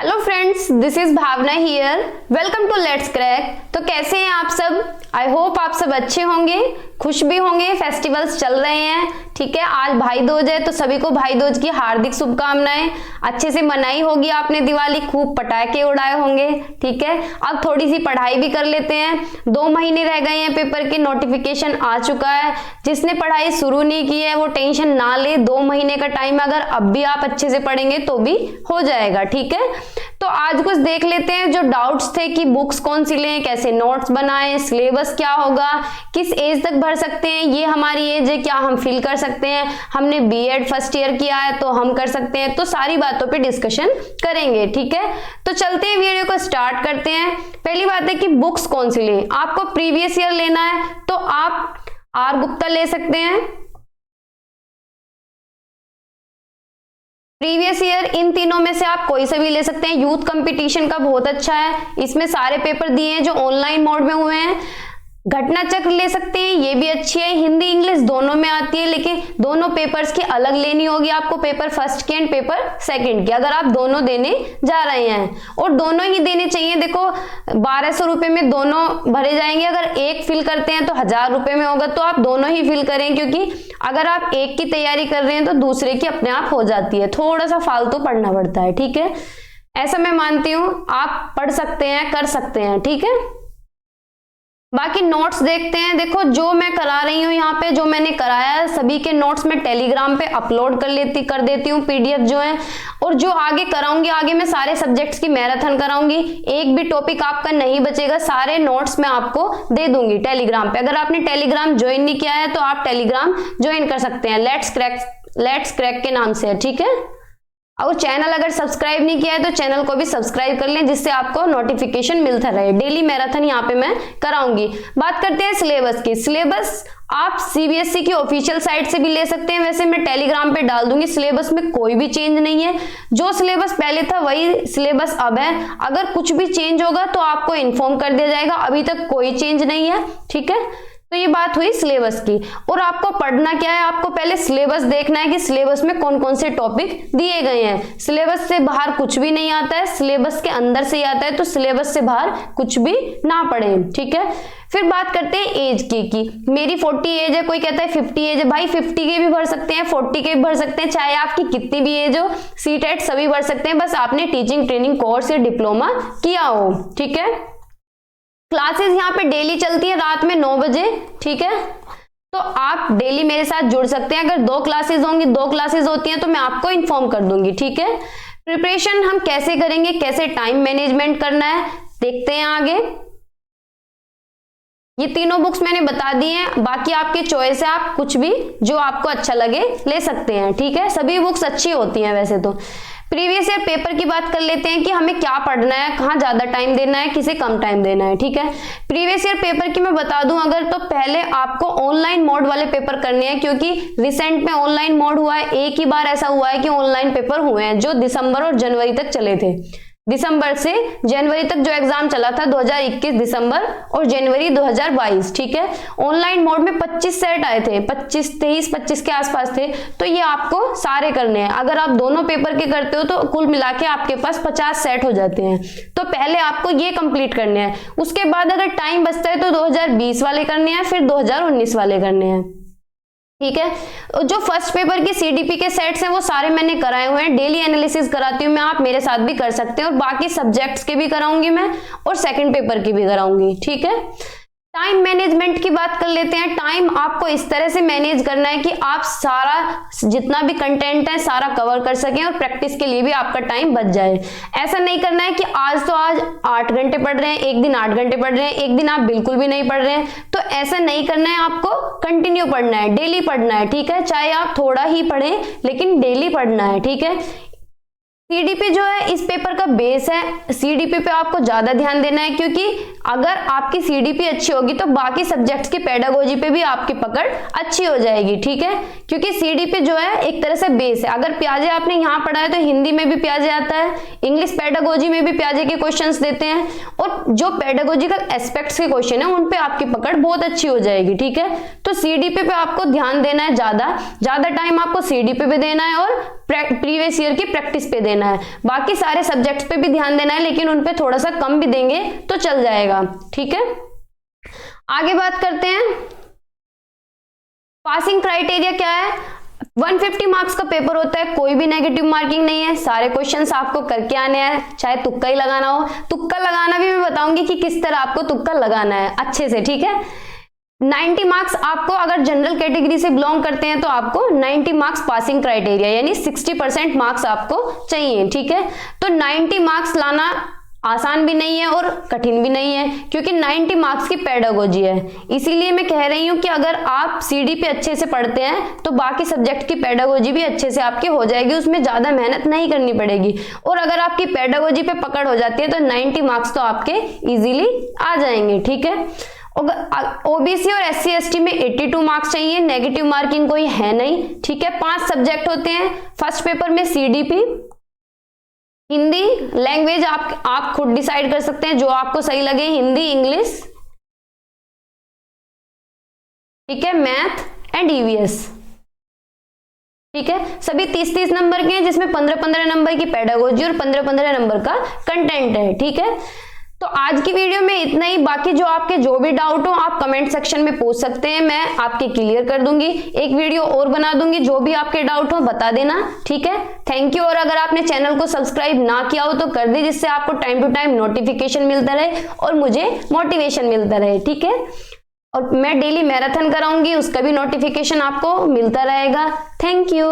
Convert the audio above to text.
Hello friends, this is Bhavna here. Welcome to let's crack. तो कैसे हैं आप सब? आई होप आप सब अच्छे होंगे, खुश भी होंगे। फेस्टिवल्स चल रहे हैं, ठीक है। आज भाई दूज है तो सभी को भाई दूज की हार्दिक शुभकामनाएं। अच्छे से मनाई होगी आपने दिवाली, खूब पटाखे उड़ाए होंगे, ठीक है। अब थोड़ी सी पढ़ाई भी कर लेते हैं। 2 महीने रह गए हैं, पेपर के नोटिफिकेशन आ चुका है। जिसने पढ़ाई शुरू नहीं की है वो टेंशन ना ले। 2 महीने का टाइम, अगर अब भी आप अच्छे से पढ़ेंगे तो भी हो जाएगा, ठीक है। तो आज कुछ देख लेते हैं जो डाउट्स थे कि बुक्स कौन सी लें, कैसे नोट्स बनाएं, सिलेबस क्या होगा, किस एज तक भर सकते हैं, ये हमारी एज है, क्या हम फिल कर सकते हैं, हमने बीएड फर्स्ट ईयर किया है तो हम कर सकते हैं। तो सारी बातों पे डिस्कशन करेंगे, ठीक है। तो चलते हैं, वीडियो को स्टार्ट करते हैं। पहली बात है कि बुक्स कौन सी लें। आपको प्रीवियस ईयर लेना है तो आप आर गुप्ता ले सकते हैं। प्रीवियस ईयर इन तीनों में से आप कोई सा भी ले सकते हैं। यूथ कंपटीशन का बहुत अच्छा है, इसमें सारे पेपर दिए हैं जो ऑनलाइन मोड में हुए हैं। घटना चक्र ले सकते हैं, ये भी अच्छी है। हिंदी इंग्लिश दोनों में आती है, लेकिन दोनों पेपर्स की अलग लेनी होगी आपको, पेपर फर्स्ट के एंड पेपर सेकंड के, अगर आप दोनों देने जा रहे हैं। और दोनों ही देने चाहिए। देखो 1200 रुपए में दोनों भरे जाएंगे। अगर एक फिल करते हैं तो 1000 रुपए में होगा, तो आप दोनों ही फिल करें, क्योंकि अगर आप एक की तैयारी कर रहे हैं तो दूसरे की अपने आप हो जाती है। थोड़ा सा फालतू पढ़ना पड़ता है, ठीक है। ऐसा मैं मानती हूं, आप पढ़ सकते हैं, कर सकते हैं, ठीक है। बाकी नोट्स देखते हैं। देखो जो मैं करा रही हूँ यहाँ पे, जो मैंने कराया है, सभी के नोट्स मैं टेलीग्राम पे अपलोड कर देती हूँ, पीडीएफ जो है। और जो आगे कराऊंगी, आगे मैं सारे सब्जेक्ट्स की मैराथन कराऊंगी। एक भी टॉपिक आपका नहीं बचेगा, सारे नोट्स मैं आपको दे दूंगी टेलीग्राम पे। अगर आपने टेलीग्राम ज्वाइन नहीं किया है तो आप टेलीग्राम ज्वाइन कर सकते हैं, लेट्स क्रैक के नाम से, ठीक है। और चैनल अगर सब्सक्राइब नहीं किया है तो चैनल को भी सब्सक्राइब कर लें, जिससे आपको नोटिफिकेशन मिलता रहे। डेली मैराथन यहाँ पे मैं कराऊंगी। बात करते हैं सिलेबस की। सिलेबस आप सीबीएसई की ऑफिशियल साइट से भी ले सकते हैं, वैसे मैं टेलीग्राम पे डाल दूंगी। सिलेबस में कोई भी चेंज नहीं है, जो सिलेबस पहले था वही सिलेबस अब है। अगर कुछ भी चेंज होगा तो आपको इन्फॉर्म कर दिया जाएगा, अभी तक कोई चेंज नहीं है, ठीक है। तो ये बात हुई सिलेबस की। और आपको पढ़ना क्या है, आपको पहले सिलेबस देखना है कि सिलेबस में कौन कौन से टॉपिक दिए गए हैं। सिलेबस से बाहर कुछ भी नहीं आता है, सिलेबस के अंदर से ही आता है, तो सिलेबस से बाहर कुछ भी ना पढ़ें, ठीक है। फिर बात करते हैं एज की मेरी 40 एज है, कोई कहता है 50 एज है। भाई 50 के भी भर सकते हैं, 40 के भी भर सकते हैं, चाहे आपकी कितनी भी एज हो। सीटेट सभी भर सकते हैं, बस आपने टीचिंग ट्रेनिंग कोर्स या डिप्लोमा किया हो, ठीक है। क्लासेस यहाँ पे डेली चलती है रात में 9 बजे, ठीक है। तो आप डेली मेरे साथ जुड़ सकते हैं। अगर 2 क्लासेस होंगी, 2 क्लासेस होती हैं तो मैं आपको इन्फॉर्म कर दूंगी, ठीक है। प्रिपरेशन हम कैसे करेंगे, कैसे टाइम मैनेजमेंट करना है, देखते हैं आगे। ये तीनों बुक्स मैंने बता दी हैं, बाकी आपकी चॉइस है, आप कुछ भी जो आपको अच्छा लगे ले सकते हैं, ठीक है। सभी बुक्स अच्छी होती हैं वैसे तो। प्रीवियस ईयर पेपर की बात कर लेते हैं कि हमें क्या पढ़ना है, कहाँ ज्यादा टाइम देना है, किसे कम टाइम देना है, ठीक है। प्रीवियस ईयर पेपर की मैं बता दूं अगर, तो पहले आपको ऑनलाइन मोड वाले पेपर करने हैं, क्योंकि रिसेंट में ऑनलाइन मोड हुआ है। एक ही बार ऐसा हुआ है कि ऑनलाइन पेपर हुए हैं, जो दिसंबर और जनवरी तक चले थे। दिसंबर से जनवरी तक जो एग्जाम चला था 2021 दिसंबर और जनवरी 2022, ठीक है। ऑनलाइन मोड में 25 सेट आए थे, 25 के आसपास थे। तो ये आपको सारे करने हैं। अगर आप दोनों पेपर के करते हो तो कुल मिला के आपके पास 50 सेट हो जाते हैं। तो पहले आपको ये कंप्लीट करने हैं। उसके बाद अगर टाइम बचता है तो 2020 वाले करने हैं, फिर 2019 वाले करने हैं, ठीक है। जो फर्स्ट पेपर की सीडीपी के सेट्स हैं वो सारे मैंने कराए हुए हैं। डेली एनालिसिस कराती हूँ मैं, आप मेरे साथ भी कर सकते हैं। और बाकी सब्जेक्ट्स के भी कराऊंगी मैं, और सेकंड पेपर की भी कराऊंगी, ठीक है। टाइम मैनेजमेंट की बात कर लेते हैं। टाइम आपको इस तरह से मैनेज करना है कि आप सारा जितना भी कंटेंट है सारा कवर कर सकें, और प्रैक्टिस के लिए भी आपका टाइम बच जाए। ऐसा नहीं करना है कि आज 8 घंटे पढ़ रहे हैं, एक दिन 8 घंटे पढ़ रहे हैं, एक दिन आप बिल्कुल भी नहीं पढ़ रहे हैं। तो ऐसा नहीं करना है, आपको कंटिन्यू पढ़ना है, डेली पढ़ना है, ठीक है। चाहे आप थोड़ा ही पढ़ें लेकिन डेली पढ़ना है, ठीक है। सीडीपी जो है इस पेपर का बेस है। सीडीपी पे आपको ज्यादा ध्यान देना है, क्योंकि अगर आपकी सीडीपी अच्छी होगी तो बाकी सब्जेक्ट्स की पेडागोजी पे भी आपकी पकड़ अच्छी हो जाएगी, ठीक है। क्योंकि सीडीपी जो है एक तरह से बेस है। अगर प्याजे आपने यहाँ पढ़ा है तो हिंदी में भी प्याजे आता है, इंग्लिश पेडागोजी में भी प्याजे के क्वेश्चंस देते हैं, और जो पेडागोजिकल एस्पेक्ट्स के क्वेश्चन है उन पे आपकी पकड़ बहुत अच्छी हो जाएगी, ठीक है। तो सीडीपी पे आपको ध्यान देना है, ज्यादा टाइम आपको सीडीपी पे देना है और प्रीवियस ईयर की प्रैक्टिस पे देना है। बाकी सारे सब्जेक्ट्स पे भी ध्यान देना है, लेकिन उन पे थोड़ा सा कम भी देंगे तो चल जाएगा, ठीक है। आगे बात करते हैं, पासिंग क्राइटेरिया क्या है। 150 मार्क्स का पेपर होता है, कोई भी नेगेटिव मार्किंग नहीं है, सारे क्वेश्चंस आपको करके आने हैं, चाहे तुक्का ही लगाना हो। तुक्का लगाना भी मैं बताऊंगी कि किस तरह आपको तुक्का लगाना है अच्छे से, ठीक है। 90 मार्क्स आपको, अगर जनरल कैटेगरी से बिलोंग करते हैं तो आपको 90 मार्क्स पासिंग क्राइटेरिया, यानी 60% मार्क्स आपको चाहिए, ठीक है। तो 90 मार्क्स लाना आसान भी नहीं है और कठिन भी नहीं है, क्योंकि 90 मार्क्स की पेडागोजी है। इसीलिए मैं कह रही हूं कि अगर आप सीडी पे अच्छे से पढ़ते हैं तो बाकी सब्जेक्ट की पेडागोजी भी अच्छे से आपकी हो जाएगी, उसमें ज्यादा मेहनत नहीं करनी पड़ेगी। और अगर आपकी पेडागोजी पे पकड़ हो जाती है तो 90 मार्क्स तो आपके इजीली आ जाएंगे, ठीक है। ओबीसी और एससी एसटी में 82 मार्क्स चाहिए, नेगेटिव मार्किंग कोई है नहीं, ठीक है। 5 सब्जेक्ट होते हैं। फर्स्ट पेपर में सीडीपी, हिंदी लैंग्वेज आप खुद डिसाइड कर सकते हैं जो आपको सही लगे, हिंदी, इंग्लिश, ठीक है, मैथ एंड ईवीएस, ठीक है। सभी 30-30 नंबर के हैं, जिसमें 15-15 नंबर की पेडागोजी और 15-15 नंबर का कंटेंट है, ठीक है। तो आज की वीडियो में इतना ही। बाकी जो भी डाउट हो आप कमेंट सेक्शन में पूछ सकते हैं, मैं आपके क्लियर कर दूंगी। एक वीडियो और बना दूंगी, जो भी आपके डाउट हो बता देना, ठीक है। Thank you. और अगर आपने चैनल को सब्सक्राइब ना किया हो तो कर दी, जिससे आपको टाइम टू टाइम नोटिफिकेशन मिलता रहे और मुझे मोटिवेशन मिलता रहे, ठीक है। और मैं डेली मैराथन कराऊंगी, उसका भी नोटिफिकेशन आपको मिलता रहेगा। Thank you.